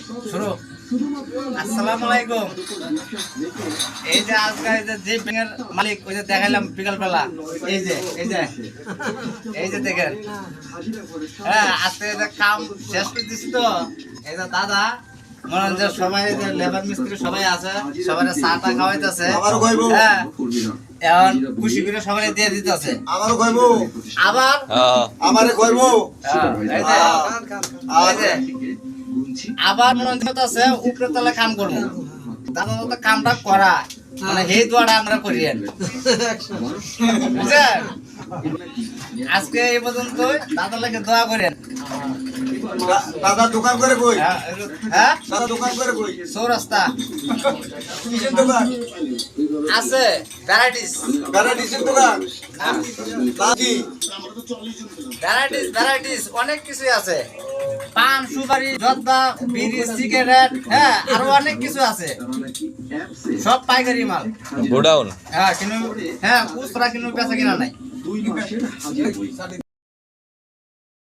শুরু। আসসালামু আলাইকুম। এই যে আজকে যে ব্যাংকের মালিক ওই যে দেখাইলাম বিকাল বেলা, এই যে দেখেন, হ্যাঁ আজকে কাম শেষ করে দিচ্ছি তো। এই যে দাদা মনে হয় যে সবাই যে লেবার মিস্ত্রি সবাই আছে, সবাই চাটা খাওয়াইতেছে, হ্যাঁ এখন খুশি করে সবাই দিয়ে দিতেছে। আবার আবার মনে হচ্ছে উপরে তলে কাম করবো। দাদা তো কামটা করা মানে এই দোয়াটা আমরা করি বুঝছেন। আজকে এই পর্যন্ত দাদা লাগে দোয়া করেন। দাদা দোকান করে কই? হ্যাঁ দাদা দোকান করে কই? চৌরাস্তা কিসের দোকান আছে? ভ্যারাইটিস দোকান নাকি? ভ্যারাইটিস অনেক কিছুই আছে। পান, সুপারি, জর্দা, বিড়ি, সিগারেট, হ্যাঁ আরো অনেক কিছু আছে। সব পাইকারি মাল, গোডাউন। হ্যাঁ কিন্তু হ্যাঁ খুচরা কিন্তু বেচা কিনা নাই।